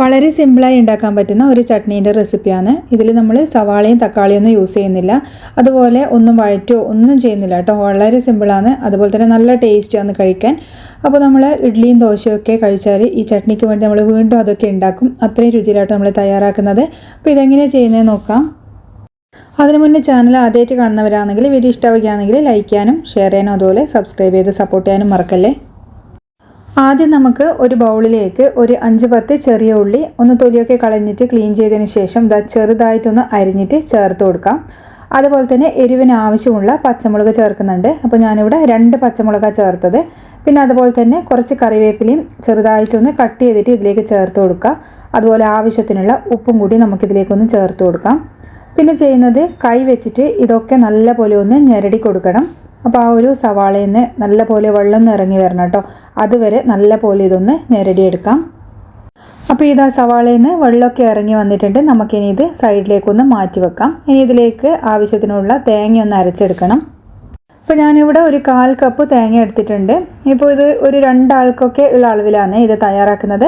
വളരെ സിമ്പിളായി ഉണ്ടാക്കാൻ പറ്റുന്ന ഒരു ചട്നീൻ്റെ റെസിപ്പിയാണ്. ഇതിൽ നമ്മൾ സവാളയും തക്കാളിയും ഒന്നും യൂസ് ചെയ്യുന്നില്ല, അതുപോലെ ഒന്നും വഴറ്റോ ഒന്നും ചെയ്യുന്നില്ല കേട്ടോ. വളരെ സിമ്പിളാണ്, അതുപോലെ തന്നെ നല്ല ടേസ്റ്റാണ് കഴിക്കാൻ. അപ്പോൾ നമ്മൾ ഇഡ്ഡലിയും ദോശയും ഒക്കെ കഴിച്ചാൽ ഈ ചട്നിക്ക് വേണ്ടി നമ്മൾ വീണ്ടും അതൊക്കെ ഉണ്ടാക്കും. അത്രയും രുചിയിലായിട്ട് നമ്മൾ തയ്യാറാക്കുന്നത്. അപ്പോൾ ഇതെങ്ങനെയാണ് ചെയ്യുന്നത് നോക്കാം. അതിനു മുന്നേ ചാനൽ ആദ്യമായിട്ട് കാണുന്നവരാണെങ്കിൽ വീഡിയോ ഇഷ്ടമാവുകയാണെങ്കിൽ ലൈക്ക് ചെയ്യാനും ഷെയർ ചെയ്യാനും അതുപോലെ സബ്സ്ക്രൈബ് ചെയ്ത് സപ്പോർട്ട് ചെയ്യാനും മറക്കല്ലേ. ആദ്യം നമുക്ക് ഒരു ബൗളിലേക്ക് ഒരു 5-10 ചെറിയ ഉള്ളി ഒന്ന് തൊലിയൊക്കെ കളഞ്ഞിട്ട് ക്ലീൻ ചെയ്തതിന് ശേഷം ചെറുതായിട്ടൊന്ന് അരിഞ്ഞിട്ട് ചേർത്ത് കൊടുക്കാം. അതുപോലെ തന്നെ എരിവിന് ആവശ്യമുള്ള പച്ചമുളക് ചേർക്കുന്നുണ്ട്. അപ്പോൾ ഞാനിവിടെ 2 പച്ചമുളകാണ് ചേർത്തത്. പിന്നെ അതുപോലെ തന്നെ കുറച്ച് കറിവേപ്പിലയും ചെറുതായിട്ടൊന്ന് കട്ട് ചെയ്തിട്ട് ഇതിലേക്ക് ചേർത്ത് കൊടുക്കുക. അതുപോലെ ആവശ്യത്തിനുള്ള ഉപ്പും കൂടി നമുക്കിതിലേക്കൊന്ന് ചേർത്ത് കൊടുക്കാം. പിന്നെ ചെയ്യുന്നത് കൈ വെച്ചിട്ട് ഇതൊക്കെ നല്ല പോലെ ഒന്ന് ഞെരടി കൊടുക്കണം. അപ്പോൾ ആ ഒരു സവാളയിൽ നിന്ന് നല്ല പോലെ വെള്ളം ഇറങ്ങി വരണം കേട്ടോ. അതുവരെ നല്ല പോലെ ഇതൊന്ന് ഞെരടിയെടുക്കാം. അപ്പോൾ ഇതാ സവാളയിൽ നിന്ന് വെള്ളമൊക്കെ ഇറങ്ങി വന്നിട്ടുണ്ട്. നമുക്കിനി ഇത് സൈഡിലേക്കൊന്ന് മാറ്റി വെക്കാം. ഇനി ഇതിലേക്ക് ആവശ്യത്തിനുള്ള തേങ്ങ ഒന്ന് അരച്ചെടുക്കണം. ഇപ്പോൾ ഞാനിവിടെ ഒരു 1/4 കപ്പ് തേങ്ങ എടുത്തിട്ടുണ്ട്. ഇപ്പോൾ ഇത് ഒരു 2 ആൾക്കൊക്കെ ഉള്ള അളവിലാണ് ഇത് തയ്യാറാക്കുന്നത്.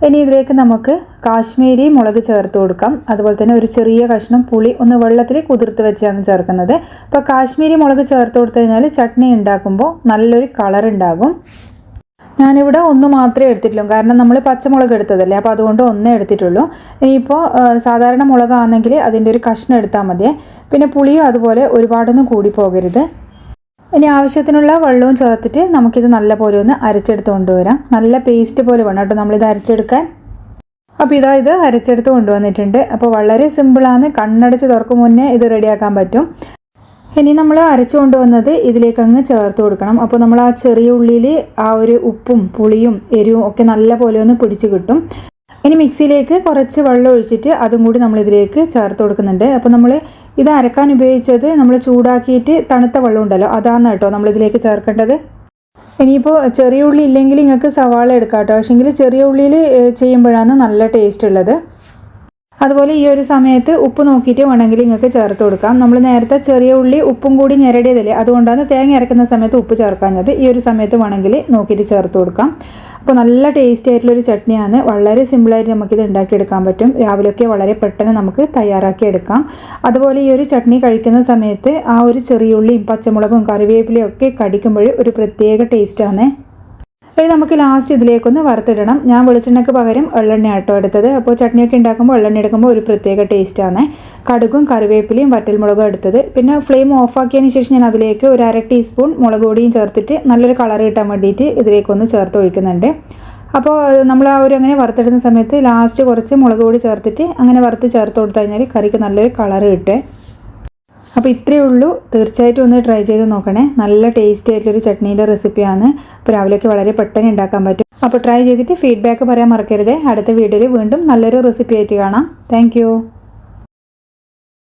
ഇനി ഇതിലേക്ക് നമുക്ക് കാശ്മീരി മുളക് ചേർത്ത് കൊടുക്കാം. അതുപോലെ തന്നെ ഒരു ചെറിയ കഷ്ണം പുളി ഒന്ന് വെള്ളത്തിൽ കുതിർത്ത് വെച്ചാണ് ചേർക്കുന്നത്. അപ്പോൾ കാശ്മീരി മുളക് ചേർത്ത് കൊടുത്തു കഴിഞ്ഞാൽ ചട്നി ഉണ്ടാക്കുമ്പോൾ നല്ലൊരു കളർ ഉണ്ടാകും. ഞാനിവിടെ 1 മാത്രമേ എടുത്തിട്ടുള്ളൂ, കാരണം നമ്മൾ പച്ചമുളക് എടുത്തതല്ലേ, അപ്പോൾ അതുകൊണ്ട് 1 എടുത്തിട്ടുള്ളൂ. ഇനിയിപ്പോൾ സാധാരണ മുളകാണെങ്കിൽ അതിൻ്റെ ഒരു കഷ്ണം എടുത്താൽ മതിയേ. പിന്നെ പുളിയും അതുപോലെ ഒരുപാടൊന്നും കൂടി പോകരുത്. ഇനി ആവശ്യത്തിനുള്ള വെള്ളവും ചേർത്തിട്ട് നമുക്കിത് നല്ല പോലെ ഒന്ന് അരച്ചെടുത്ത് കൊണ്ടുവരാം. നല്ല പേസ്റ്റ് പോലെ വേണം കേട്ടോ നമ്മളിത് അരച്ചെടുക്കാൻ. അപ്പോൾ ഇത് അരച്ചെടുത്ത് കൊണ്ടുവന്നിട്ടുണ്ട്. അപ്പോൾ വളരെ സിമ്പിളാണ്, കണ്ണടച്ച് തുറക്കും മുന്നേ ഇത് റെഡിയാക്കാൻ പറ്റും. ഇനി നമ്മൾ അരച്ചു കൊണ്ടുവന്നത് ഇതിലേക്ക് അങ്ങ് ചേർത്ത് കൊടുക്കണം. അപ്പോൾ നമ്മൾ ആ ചെറിയ ഉള്ളിയിൽ ആ ഒരു ഉപ്പും പുളിയും എരിവും ഒക്കെ നല്ല പോലെ ഒന്ന് പിടിച്ച് കിട്ടും. ഇനി മിക്സിയിലേക്ക് കുറച്ച് വെള്ളം ഒഴിച്ചിട്ട് അതും കൂടി നമ്മളിതിലേക്ക് ചേർത്ത് കൊടുക്കുന്നുണ്ട്. അപ്പോൾ നമ്മൾ ഇത് അരക്കാൻ ഉപയോഗിച്ചത് നമ്മൾ ചൂടാക്കിയിട്ട് തണുത്ത വെള്ളം ഉണ്ടല്ലോ, അതാണ് കേട്ടോ നമ്മളിതിലേക്ക് ചേർക്കേണ്ടത്. ഇനിയിപ്പോൾ ചെറിയ ഉള്ളി ഇല്ലെങ്കിൽ നിങ്ങൾക്ക് സവാള എടുക്കാം കേട്ടോ. പക്ഷേങ്കിൽ ചെറിയ ഉള്ളിയിൽ ചെയ്യുമ്പോഴാണ് നല്ല ടേസ്റ്റ് ഉള്ളത്. അതുപോലെ ഈ ഒരു സമയത്ത് ഉപ്പ് നോക്കിയിട്ട് വേണമെങ്കിൽ നിങ്ങൾക്ക് ചേർത്ത് കൊടുക്കാം. നമ്മൾ നേരത്തെ ചെറിയ ഉള്ളി ഉപ്പും കൂടി ഞെരടിയതല്ലേ, അതുകൊണ്ടാണ് തേങ്ങ അരക്കുന്ന സമയത്ത് ഉപ്പ് ചേർക്കാഞ്ഞത്. ഈ ഒരു സമയത്ത് വേണമെങ്കിൽ നോക്കിയിട്ട് ചേർത്ത് കൊടുക്കാം. അപ്പോൾ നല്ല ടേസ്റ്റി ആയിട്ടുള്ളൊരു ചട്നിയാണ്. വളരെ സിമ്പിളായിട്ട് നമുക്കിത് ഉണ്ടാക്കിയെടുക്കാൻ പറ്റും. രാവിലെയൊക്കെ വളരെ പെട്ടെന്ന് നമുക്ക് തയ്യാറാക്കി എടുക്കാം. അതുപോലെ ഈ ഒരു ചട്നി കഴിക്കുന്ന സമയത്ത് ആ ഒരു ചെറിയ ഉള്ളിയും പച്ചമുളകും കറിവേപ്പിലയും ഒക്കെ കടിക്കുമ്പോൾ ഒരു പ്രത്യേക ടേസ്റ്റാണ്. ഇനി നമുക്ക് ലാസ്റ്റ് ഇതിലേക്കൊന്ന് വറുത്തിടണം. ഞാൻ വെളിച്ചെണ്ണയ്ക്ക് പകരം എള്ളെണ്ണ ആട്ടോ എടുത്തത്. അപ്പോൾ ചട്നിയൊക്കെ ഉണ്ടാക്കുമ്പോൾ എള്ളെണ്ണ എടുക്കുമ്പോൾ ഒരു പ്രത്യേക ടേസ്റ്റാണ്. കടുകും കറിവേപ്പിലയും വറ്റൽമുളകും എടുത്തത്. പിന്നെ ഫ്ലെയിം ഓഫാക്കിയതിന് ശേഷം ഞാൻ അതിലേക്ക് ഒരു 1/2 ടീസ്പൂൺ മുളക് പൊടിയും ചേർത്തിട്ട് നല്ലൊരു കളർ കിട്ടാൻ വേണ്ടിയിട്ട് ഇതിലേക്കൊന്ന് ചേർത്ത് ഒഴിക്കുന്നുണ്ട്. അപ്പോൾ നമ്മൾ ആ ഒരു അങ്ങനെ വറുത്തിടുന്ന സമയത്ത് ലാസ്റ്റ് കുറച്ച് മുളക് പൊടി ചേർത്തിട്ട് അങ്ങനെ വറുത്ത് ചേർത്ത് കൊടുത്തു കഴിഞ്ഞാൽ കറിക്ക് നല്ലൊരു കളർ കിട്ടും. അപ്പോൾ ഇത്രയേ ഉള്ളൂ. തീർച്ചയായിട്ടും ഒന്ന് ട്രൈ ചെയ്ത് നോക്കണേ. നല്ല ടേസ്റ്റി ആയിട്ടുള്ളൊരു ചട്നീൻ്റെ റെസിപ്പിയാണ്. അപ്പോൾ രാവിലെയൊക്കെ വളരെ പെട്ടെന്ന് ഉണ്ടാക്കാൻ പറ്റും. അപ്പോൾ ട്രൈ ചെയ്തിട്ട് ഫീഡ്ബാക്ക് പറയാൻ മറക്കരുത്. അടുത്ത വീഡിയോയിൽ വീണ്ടും നല്ലൊരു റെസിപ്പി ആയിട്ട് കാണാം. താങ്ക്